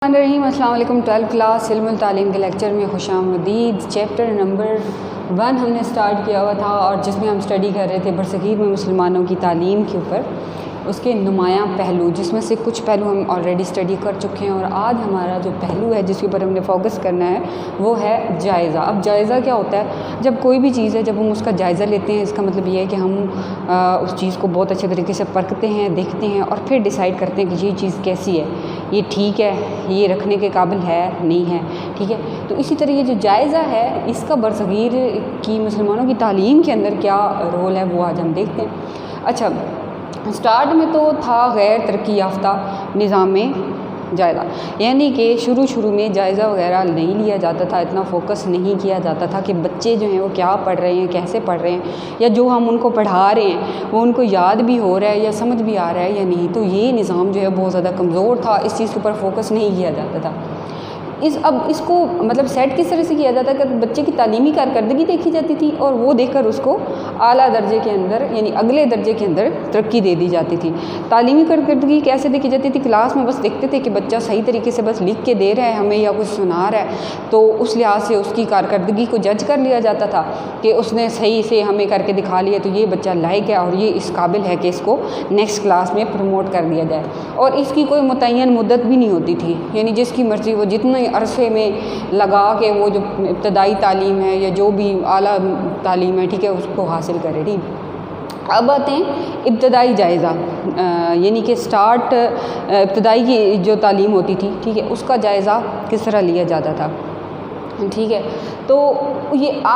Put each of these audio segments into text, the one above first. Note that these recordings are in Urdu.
الرحیم السلام علیکم 12 کلاس علم التعلیم کے لیکچر میں خوش آمدید۔ چیپٹر نمبر 1 ہم نے سٹارٹ کیا ہوا تھا اور جس میں ہم اسٹڈی کر رہے تھے برصغیر میں مسلمانوں کی تعلیم کے اوپر، اس کے نمایاں پہلو، جس میں سے کچھ پہلو ہم آلریڈی اسٹڈی کر چکے ہیں، اور آج ہمارا جو پہلو ہے جس کے اوپر ہم نے فوکس کرنا ہے وہ ہے جائزہ۔ اب جائزہ کیا ہوتا ہے؟ جب کوئی بھی چیز ہے، جب ہم اس کا جائزہ لیتے ہیں، اس کا مطلب یہ ہے کہ ہم اس چیز کو بہت اچھے طریقے سے پرکھتے ہیں، دیکھتے ہیں اور پھر ڈیسائیڈ کرتے ہیں کہ یہ چیز کیسی ہے، یہ ٹھیک ہے، یہ رکھنے کے قابل ہے، نہیں ہے، ٹھیک ہے۔ تو اسی طرح یہ جو جائزہ ہے، اس کا برصغیر کی مسلمانوں کی تعلیم کے اندر کیا رول ہے وہ آج ہم دیکھتے ہیں۔ اچھا، سٹارٹ میں تو تھا غیر ترقی یافتہ نظام میں جائزہ، یعنی کہ شروع میں جائزہ وغیرہ نہیں لیا جاتا تھا، اتنا فوکس نہیں کیا جاتا تھا کہ بچے جو ہیں وہ کیا پڑھ رہے ہیں، کیسے پڑھ رہے ہیں، یا جو ہم ان کو پڑھا رہے ہیں وہ ان کو یاد بھی ہو رہا ہے یا سمجھ بھی آ رہا ہے یا نہیں۔ تو یہ نظام جو ہے بہت زیادہ کمزور تھا، اس چیز کے اوپر فوکس نہیں کیا جاتا تھا۔ اب اس کو مطلب سیٹ کس طرح سے کیا جاتا ہے کہ بچے کی تعلیمی کارکردگی دیکھی جاتی تھی اور وہ دیکھ کر اس کو اعلیٰ درجے کے اندر، یعنی اگلے درجے کے اندر ترقی دے دی جاتی تھی۔ تعلیمی کارکردگی کیسے دیکھی جاتی تھی؟ کلاس میں بس دیکھتے تھے کہ بچہ صحیح طریقے سے بس لکھ کے دے رہا ہے ہمیں یا کچھ سنا رہا ہے، تو اس لحاظ سے اس کی کارکردگی کو جج کر لیا جاتا تھا کہ اس نے صحیح سے ہمیں کر کے دکھا لیا، تو یہ بچہ لائق ہے اور یہ اس قابل ہے کہ اس کو نیکسٹ کلاس میں پروموٹ کر دیا جائے۔ اور اس کی کوئی متعین مدت بھی نہیں ہوتی تھی، یعنی جس کی مرضی وہ جتنے عرصے میں لگا کے وہ جو ابتدائی تعلیم ہے یا جو بھی اعلیٰ تعلیم ہے، ٹھیک ہے، اس کو حاصل کرے۔ ٹھیک، اب آتے ہیں ابتدائی جائزہ، یعنی کہ ابتدائی کی جو تعلیم ہوتی تھی، ٹھیک ہے، اس کا جائزہ کس طرح لیا جاتا تھا، ٹھیک ہے۔ تو یہ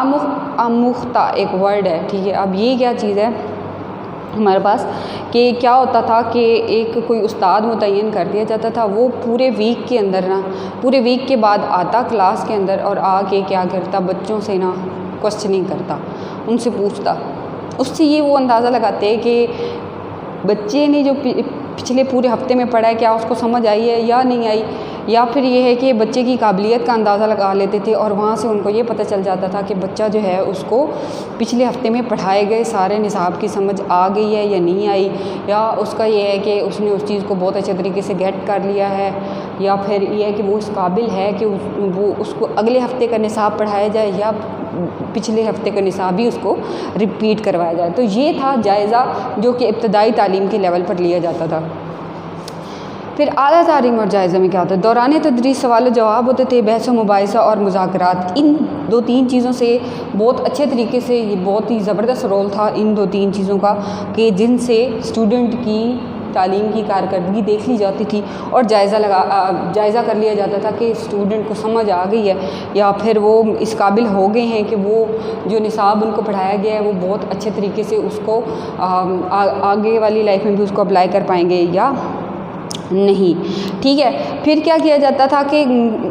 آموختہ ایک ورڈ ہے، ٹھیک ہے۔ اب یہ کیا چیز ہے ہمارے پاس کہ کیا ہوتا تھا کہ ایک کوئی استاد متعین کر دیا جاتا تھا، وہ پورے ویک کے اندر پورے ویک کے بعد آتا کلاس کے اندر اور آ کے کیا کرتا، بچوں سے کوسچننگ کرتا، ان سے پوچھتا، اس سے یہ وہ اندازہ لگاتے کہ بچے نے جو پچھلے پورے ہفتے میں پڑھا ہے کیا اس کو سمجھ آئی ہے یا نہیں آئی، یا پھر یہ ہے کہ بچے کی قابلیت کا اندازہ لگا لیتے تھے اور وہاں سے ان کو یہ پتہ چل جاتا تھا کہ بچہ جو ہے اس کو پچھلے ہفتے میں پڑھائے گئے سارے نصاب کی سمجھ آ گئی ہے یا نہیں آئی، یا اس کا یہ ہے کہ اس نے اس چیز کو بہت اچھے طریقے سے گیٹ کر لیا ہے، یا پھر یہ ہے کہ وہ اس قابل ہے کہ وہ اس کو اگلے ہفتے کا نصاب پڑھایا جائے یا پچھلے ہفتے کا نصاب بھی اس کو ریپیٹ کروایا جائے۔ تو یہ تھا جائزہ جو کہ ابتدائی تعلیم کے لیول پر لیا جاتا تھا۔ پھر اعلیٰ تعلیم اور جائزہ میں کیا ہوتا ہے؟ دوران تدریس سوال و جواب ہوتے تھے، بحث و مباحثہ اور مذاکرات۔ ان 2-3 چیزوں سے بہت اچھے طریقے سے، یہ بہت ہی زبردست رول تھا ان 2-3 چیزوں کا کہ جن سے اسٹوڈنٹ کی تعلیم کی کارکردگی دیکھ لی جاتی تھی اور جائزہ کر لیا جاتا تھا کہ اسٹوڈنٹ کو سمجھ آ گئی ہے یا پھر وہ اس قابل ہو گئے ہیں کہ وہ جو نصاب ان کو پڑھایا گیا ہے وہ بہت اچھے طریقے سے اس کو آگے والی لائف میں بھی اس کو اپلائی کر پائیں گے یا نہیں، ٹھیک ہے۔ پھر کیا کیا جاتا تھا کہ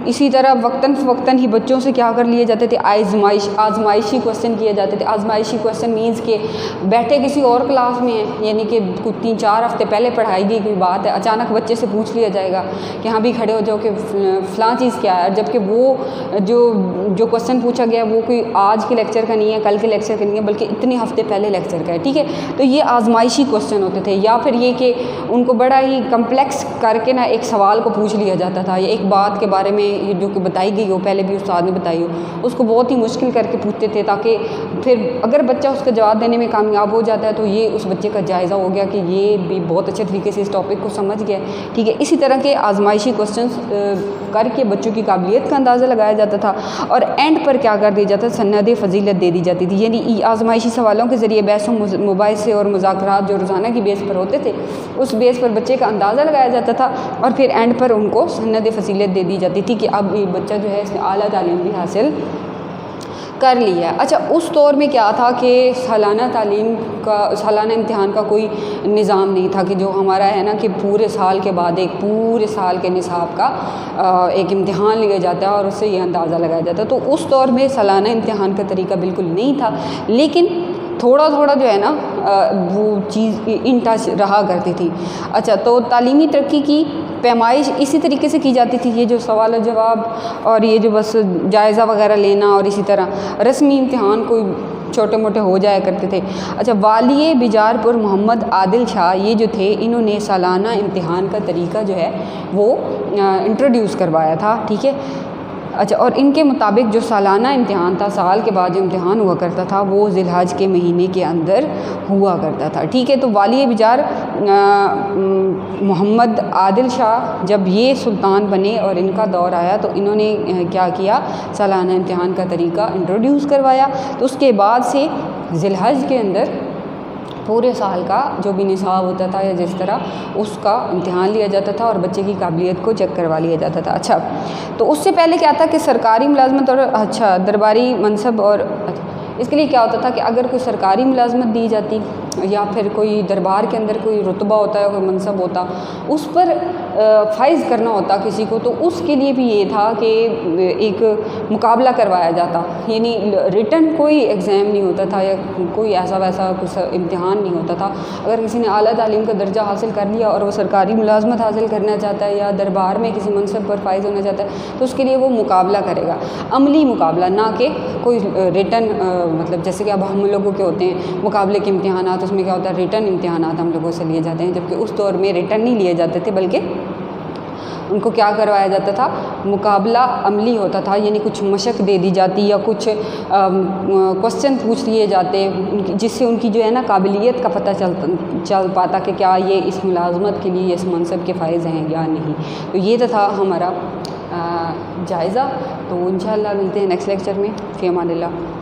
اسی طرح وقتاً فوقتاً ہی بچوں سے کیا کر لیے جاتے تھے، آزمائشی کوسچن کیے جاتے تھے۔ آزمائشی کوسچن مینز کہ بیٹھے کسی اور کلاس میں ہیں، یعنی کہ 3-4 ہفتے پہلے پڑھائی گئی کوئی بات ہے، اچانک بچے سے پوچھ لیا جائے گا کہ ہاں بھی کھڑے ہو جاؤ کہ فلاں چیز کیا ہے، جبکہ وہ جو کوسچن پوچھا گیا وہ کوئی آج کے لیکچر کا نہیں ہے، کل کے لیکچر کا نہیں ہے، بلکہ اتنے ہفتے پہلے لیکچر کا ہے، ٹھیک ہے۔ تو یہ آزمائشی کوسچن ہوتے تھے، یا پھر یہ کہ ان کو بڑا ہی کمپلیکس کر کے ایک سوال کو پوچھ لیا جاتا تھا، یا ایک بات کے بارے میں جو کہ بتائی گئی ہو، پہلے بھی استاد نے بتائی ہو، اس کو بہت ہی مشکل کر کے پوچھتے تھے تاکہ پھر اگر بچہ اس کا جواب دینے میں کامیاب ہو جاتا ہے تو یہ اس بچے کا جائزہ ہو گیا کہ یہ بھی بہت اچھے طریقے سے اس ٹاپک کو سمجھ گیا، ٹھیک ہے۔ اسی طرح کے آزمائشی کوسچنس کر کے بچوں کی قابلیت کا اندازہ لگایا جاتا تھا، اور اینڈ پر کیا کر دیا جاتا تھا، سند فضیلت دے دی جاتی تھی، یعنی آزمائشی سوالوں کے ذریعے بحث و مباحثے اور مذاکرات جو روزانہ کی بیس پر ہوتے تھے اس بیس پر بچے کا اندازہ لگایا جاتا تھا، اور پھر اینڈ پر ان کو سند فضیلت دے دی جاتی تھی کہ اب یہ بچہ جو ہے اس نے اعلیٰ تعلیم بھی حاصل کر لی ہے۔ اچھا، اس دور میں کیا تھا کہ سالانہ امتحان کا کوئی نظام نہیں تھا کہ جو ہمارا ہے نا کہ پورے سال کے بعد ایک پورے سال کے نصاب کا ایک امتحان لیا جاتا ہے اور اس سے یہ اندازہ لگایا جاتا ہے۔ تو اس دور میں سالانہ امتحان کا طریقہ بالکل نہیں تھا، لیکن تھوڑا جو ہے نا وہ چیز ان ٹچ رہا کرتی تھی۔ اچھا، تو تعلیمی ترقی کی پیمائش اسی طریقے سے کی جاتی تھی، یہ جو سوال و جواب اور یہ جو بس جائزہ وغیرہ لینا، اور اسی طرح رسمی امتحان کوئی چھوٹے موٹے ہو جایا کرتے تھے۔ اچھا، والی بیجارپور محمد عادل شاہ یہ جو تھے، انہوں نے سالانہ امتحان کا طریقہ جو ہے وہ انٹروڈیوس کروایا تھا، ٹھیک ہے۔ اچھا، اور ان کے مطابق جو سالانہ امتحان تھا، سال کے بعد جو امتحان ہوا کرتا تھا، وہ ذی الحج کے مہینے کے اندر ہوا کرتا تھا، ٹھیک ہے۔ تو والی بیجار محمد عادل شاہ جب یہ سلطان بنے اور ان کا دور آیا تو انہوں نے کیا کیا، سالانہ امتحان کا طریقہ انٹروڈیوس کروایا۔ تو اس کے بعد سے ذی الحج کے اندر پورے سال کا جو بھی نصاب ہوتا تھا یا جس طرح اس کا امتحان لیا جاتا تھا اور بچے کی قابلیت کو چیک کروا لیا جاتا تھا۔ اچھا، تو اس سے پہلے کیا تھا کہ سرکاری ملازمت اور درباری منصب، اور اس کے لیے کیا ہوتا تھا کہ اگر کوئی سرکاری ملازمت دی جاتی یا پھر کوئی دربار کے اندر کوئی رتبہ ہوتا ہے، کوئی منصب ہوتا، اس پر فائز کرنا ہوتا کسی کو، تو اس کے لیے بھی یہ تھا کہ ایک مقابلہ کروایا جاتا، یعنی ریٹن کوئی ایگزام نہیں ہوتا تھا یا کوئی ایسا ویسا کچھ امتحان نہیں ہوتا تھا۔ اگر کسی نے اعلیٰ تعلیم کا درجہ حاصل کر لیا اور وہ سرکاری ملازمت حاصل کرنا چاہتا ہے یا دربار میں کسی منصب پر فائز ہونا چاہتا ہے تو اس کے لیے وہ مقابلہ کرے گا، عملی مقابلہ، نہ کہ کوئی ریٹن، مطلب جیسے کہ اب ہم لوگوں کے ہوتے ہیں مقابلے کے امتحانات، اس میں کیا ہوتا ہے ریٹن امتحانات ہم لوگوں سے لیے جاتے ہیں، جبکہ اس دور میں ریٹن نہیں لیے جاتے تھے، بلکہ ان کو کیا کروایا جاتا تھا، مقابلہ عملی ہوتا تھا، یعنی کچھ مشق دے دی جاتی یا کچھ کوسچن پوچھ لیے جاتے جس سے ان کی جو ہے نا قابلیت کا پتہ چل پاتا کہ کیا یہ اس ملازمت کے لیے اس منصب کے فائز ہیں یا نہیں۔ تو یہ تھا ہمارا جائزہ، تو انشاءاللہ ملتے ہیں نیکسٹ لیکچر میں، فی امان اللہ۔